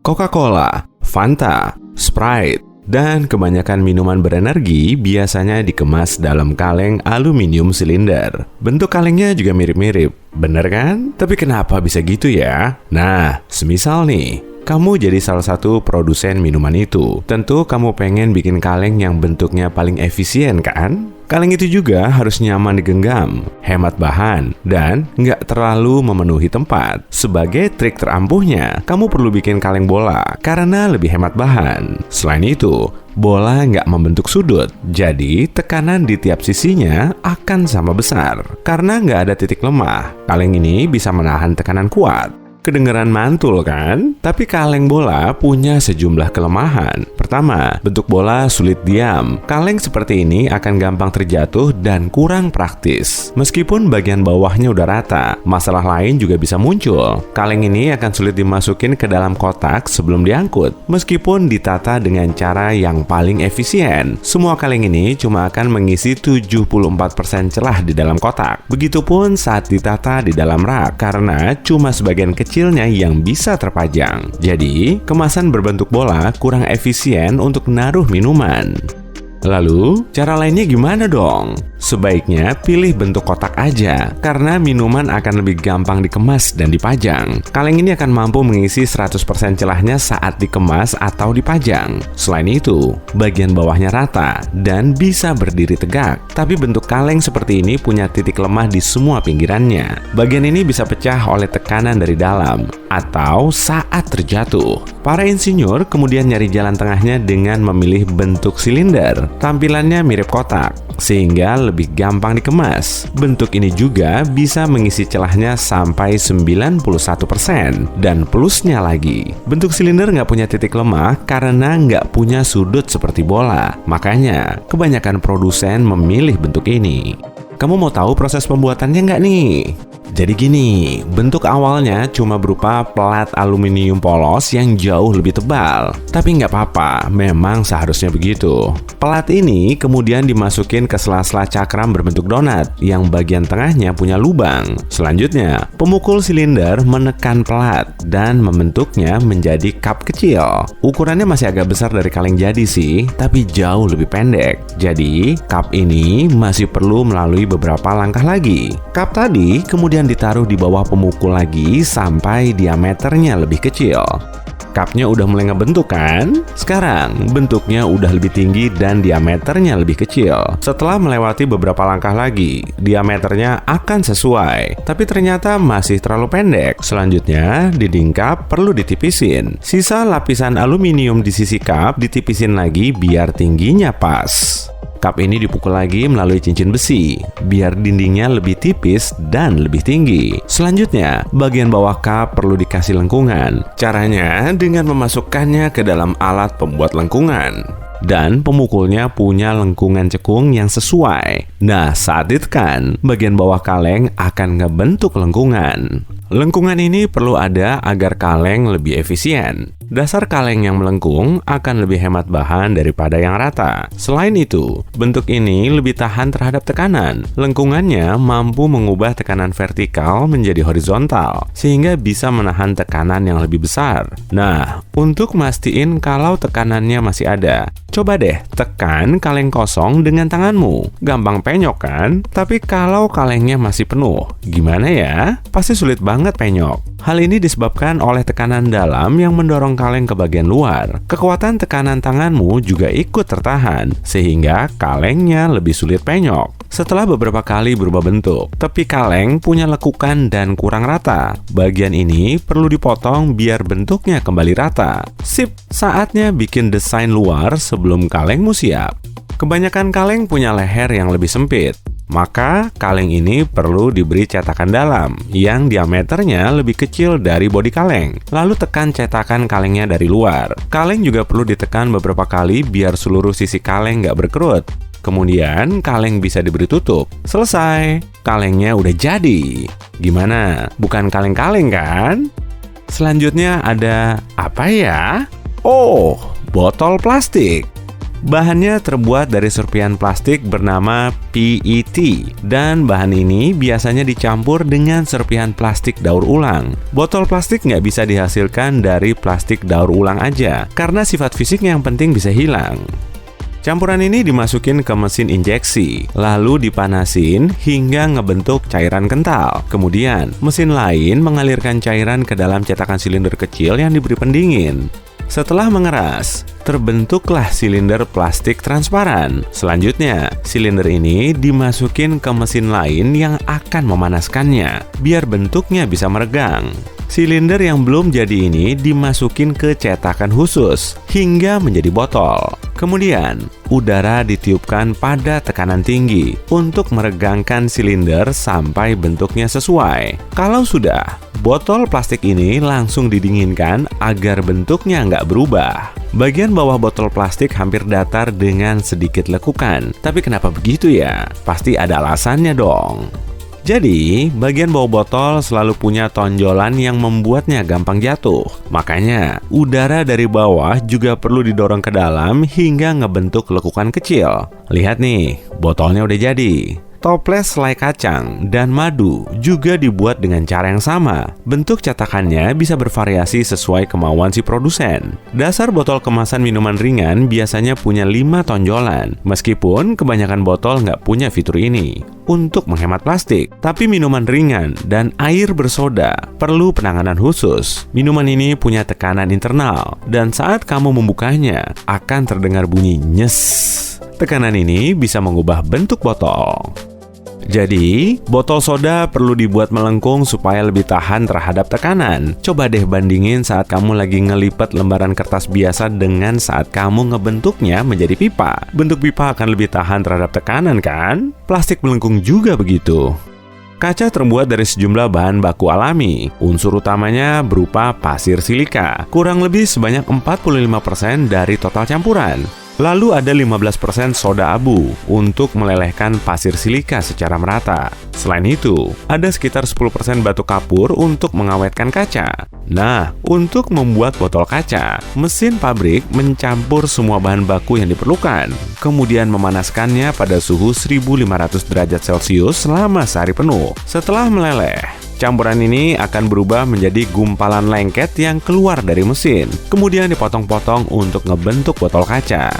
Coca-Cola, Fanta, Sprite, dan kebanyakan minuman berenergi biasanya dikemas dalam kaleng aluminium silinder. Bentuk kalengnya juga mirip-mirip, bener kan? Tapi kenapa bisa gitu ya? Nah, semisal nih, kamu jadi salah satu produsen minuman itu. Tentu kamu pengen bikin kaleng yang bentuknya paling efisien kan? Kaleng itu juga harus nyaman digenggam, hemat bahan, dan nggak terlalu memenuhi tempat. Sebagai trik terampuhnya, kamu perlu bikin kaleng bola karena lebih hemat bahan. Selain itu, bola nggak membentuk sudut, jadi tekanan di tiap sisinya akan sama besar. Karena nggak ada titik lemah, kaleng ini bisa menahan tekanan kuat. Kedengeran mantul kan? Tapi kaleng bola punya sejumlah kelemahan. Pertama, bentuk bola sulit diam. Kaleng seperti ini akan gampang terjatuh dan kurang praktis. Meskipun bagian bawahnya udah rata, masalah lain juga bisa muncul. Kaleng ini akan sulit dimasukin ke dalam kotak sebelum diangkut. Meskipun ditata dengan cara yang paling efisien, semua kaleng ini cuma akan mengisi 74% celah di dalam kotak. Begitupun saat ditata di dalam rak, karena cuma sebagian kecilnya yang bisa terpajang. Jadi, kemasan berbentuk bola kurang efisien untuk naruh minuman. Lalu, cara lainnya gimana dong? Sebaiknya pilih bentuk kotak aja, karena minuman akan lebih gampang dikemas dan dipajang. Kaleng ini akan mampu mengisi 100% celahnya saat dikemas atau dipajang. Selain itu, bagian bawahnya rata dan bisa berdiri tegak. Tapi bentuk kaleng seperti ini punya titik lemah di semua pinggirannya. Bagian ini bisa pecah oleh tekanan dari dalam atau saat terjatuh. Para insinyur kemudian nyari jalan tengahnya dengan memilih bentuk silinder. Tampilannya mirip kotak, sehingga lebih gampang dikemas. Bentuk ini juga bisa mengisi celahnya sampai 91%. Dan plusnya lagi, bentuk silinder nggak punya titik lemah karena nggak punya sudut seperti bola. Makanya, kebanyakan produsen memilih bentuk ini. Kamu mau tahu proses pembuatannya nggak nih? Jadi gini, bentuk awalnya cuma berupa plat aluminium polos yang jauh lebih tebal. Tapi nggak apa-apa, memang seharusnya begitu. Plat ini kemudian dimasukin ke sela-sela cakram berbentuk donat yang bagian tengahnya punya lubang. Selanjutnya, pemukul silinder menekan plat dan membentuknya menjadi cup kecil. Ukurannya masih agak besar dari kaleng jadi sih, tapi jauh lebih pendek. Jadi, cup ini masih perlu melalui beberapa langkah lagi. Cup tadi kemudian ditaruh di bawah pemukul lagi sampai diameternya lebih kecil. Cupnya udah mulai ngebentuk kan? Sekarang bentuknya udah lebih tinggi dan diameternya lebih kecil. Setelah melewati beberapa langkah lagi, diameternya akan sesuai. Tapi ternyata masih terlalu pendek. Selanjutnya, dinding cup perlu ditipisin. Sisa lapisan aluminium di sisi cup ditipisin lagi biar tingginya pas. Cup ini dipukul lagi melalui cincin besi, biar dindingnya lebih tipis dan lebih tinggi. Selanjutnya, bagian bawah cup perlu dikasih lengkungan. Caranya dengan memasukkannya ke dalam alat pembuat lengkungan. Dan pemukulnya punya lengkungan cekung yang sesuai. Nah, saat ditekan, bagian bawah kaleng akan ngebentuk lengkungan. Lengkungan ini perlu ada agar kaleng lebih efisien. Dasar kaleng yang melengkung akan lebih hemat bahan daripada yang rata. Selain itu, bentuk ini lebih tahan terhadap tekanan. Lengkungannya mampu mengubah tekanan vertikal menjadi horizontal, sehingga bisa menahan tekanan yang lebih besar. Nah, untuk mastiin kalau tekanannya masih ada, coba deh tekan kaleng kosong dengan tanganmu. Gampang penyok kan? Tapi kalau kalengnya masih penuh, gimana ya? Pasti sulit banget penyok. Hal ini disebabkan oleh tekanan dalam yang mendorong kaleng ke bagian luar. Kekuatan tekanan tanganmu juga ikut tertahan, sehingga kalengnya lebih sulit penyok. Setelah beberapa kali berubah bentuk, tepi kaleng punya lekukan dan kurang rata. Bagian ini perlu dipotong biar bentuknya kembali rata. Sip, saatnya bikin desain luar sebelum kalengmu siap. Kebanyakan kaleng punya leher yang lebih sempit. Maka kaleng ini perlu diberi cetakan dalam yang diameternya lebih kecil dari bodi kaleng. Lalu tekan cetakan kalengnya dari luar. Kaleng juga perlu ditekan beberapa kali biar seluruh sisi kaleng nggak berkerut. Kemudian kaleng bisa diberi tutup. Selesai, kalengnya udah jadi. Gimana? Bukan kaleng-kaleng kan? Selanjutnya ada apa ya? Oh, botol plastik. Bahannya terbuat dari serpihan plastik bernama PET, dan bahan ini biasanya dicampur dengan serpihan plastik daur ulang. Botol plastik nggak bisa dihasilkan dari plastik daur ulang aja, karena sifat fisiknya yang penting bisa hilang. Campuran ini dimasukin ke mesin injeksi, lalu dipanasin hingga ngebentuk cairan kental. Kemudian, mesin lain mengalirkan cairan ke dalam cetakan silinder kecil yang diberi pendingin. Setelah mengeras, terbentuklah silinder plastik transparan. Selanjutnya, silinder ini dimasukin ke mesin lain yang akan memanaskannya, biar bentuknya bisa meregang. Silinder yang belum jadi ini dimasukin ke cetakan khusus hingga menjadi botol. Kemudian, udara ditiupkan pada tekanan tinggi untuk meregangkan silinder sampai bentuknya sesuai. Kalau sudah, botol plastik ini langsung didinginkan agar bentuknya nggak berubah. Bagian bawah botol plastik hampir datar dengan sedikit lekukan. Tapi kenapa begitu ya? Pasti ada alasannya dong. Jadi, bagian bawah botol selalu punya tonjolan yang membuatnya gampang jatuh. Makanya, udara dari bawah juga perlu didorong ke dalam hingga ngebentuk lekukan kecil. Lihat nih, botolnya udah jadi. Toples selai kacang dan madu juga dibuat dengan cara yang sama. Bentuk cetakannya bisa bervariasi sesuai kemauan si produsen. Dasar botol kemasan minuman ringan biasanya punya 5 tonjolan, meskipun kebanyakan botol nggak punya fitur ini. Untuk menghemat plastik, tapi minuman ringan dan air bersoda perlu penanganan khusus. Minuman ini punya tekanan internal, dan saat kamu membukanya, akan terdengar bunyi nyes. Tekanan ini bisa mengubah bentuk botol. Jadi, botol soda perlu dibuat melengkung supaya lebih tahan terhadap tekanan. Coba deh bandingin saat kamu lagi ngelipat lembaran kertas biasa dengan saat kamu ngebentuknya menjadi pipa. Bentuk pipa akan lebih tahan terhadap tekanan kan? Plastik melengkung juga begitu. Kaca terbuat dari sejumlah bahan baku alami. Unsur utamanya berupa pasir silika, kurang lebih sebanyak 45% dari total campuran. Lalu ada 15% soda abu untuk melelehkan pasir silika secara merata. Selain itu, ada sekitar 10% batu kapur untuk mengawetkan kaca. Nah, untuk membuat botol kaca, mesin pabrik mencampur semua bahan baku yang diperlukan, kemudian memanaskannya pada suhu 1500 derajat Celcius selama sehari penuh. Setelah meleleh, campuran ini akan berubah menjadi gumpalan lengket yang keluar dari mesin, kemudian dipotong-potong untuk ngebentuk botol kaca.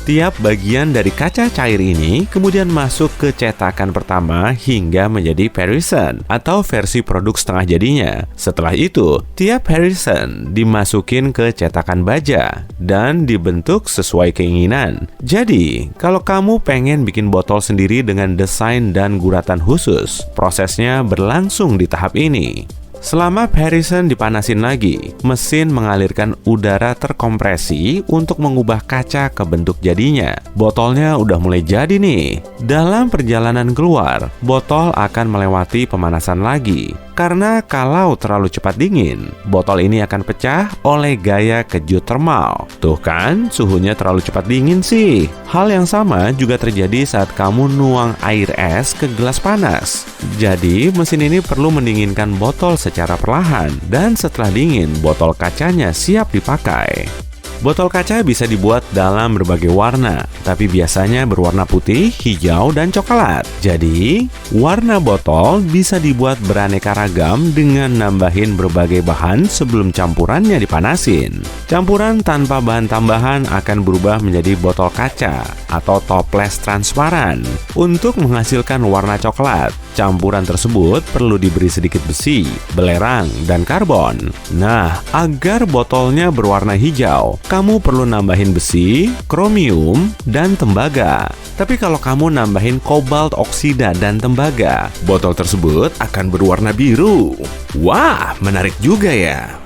Tiap bagian dari kaca cair ini kemudian masuk ke cetakan pertama hingga menjadi Harrison atau versi produk setengah jadinya. Setelah itu, tiap Harrison dimasukin ke cetakan baja dan dibentuk sesuai keinginan. Jadi, kalau kamu pengen bikin botol sendiri dengan desain dan guratan khusus, prosesnya berlangsung di tahap ini. Selama Harrison dipanasin lagi, mesin mengalirkan udara terkompresi untuk mengubah kaca ke bentuk jadinya. Botolnya udah mulai jadi nih. Dalam perjalanan keluar, botol akan melewati pemanasan lagi. Karena kalau terlalu cepat dingin, botol ini akan pecah oleh gaya kejut termal. Tuh kan, suhunya terlalu cepat dingin sih. Hal yang sama juga terjadi saat kamu nuang air es ke gelas panas. Jadi, mesin ini perlu mendinginkan botol secara perlahan, dan setelah dingin, botol kacanya siap dipakai. Botol kaca bisa dibuat dalam berbagai warna, tapi biasanya berwarna putih, hijau, dan coklat. Jadi, warna botol bisa dibuat beraneka ragam dengan nambahin berbagai bahan sebelum campurannya dipanasin. Campuran tanpa bahan tambahan akan berubah menjadi botol kaca atau toples transparan. Untuk menghasilkan warna coklat, campuran tersebut perlu diberi sedikit besi, belerang, dan karbon. Nah, agar botolnya berwarna hijau, kamu perlu nambahin besi, kromium, dan tembaga. Tapi kalau kamu nambahin kobalt oksida dan tembaga, botol tersebut akan berwarna biru. Wah, menarik juga ya.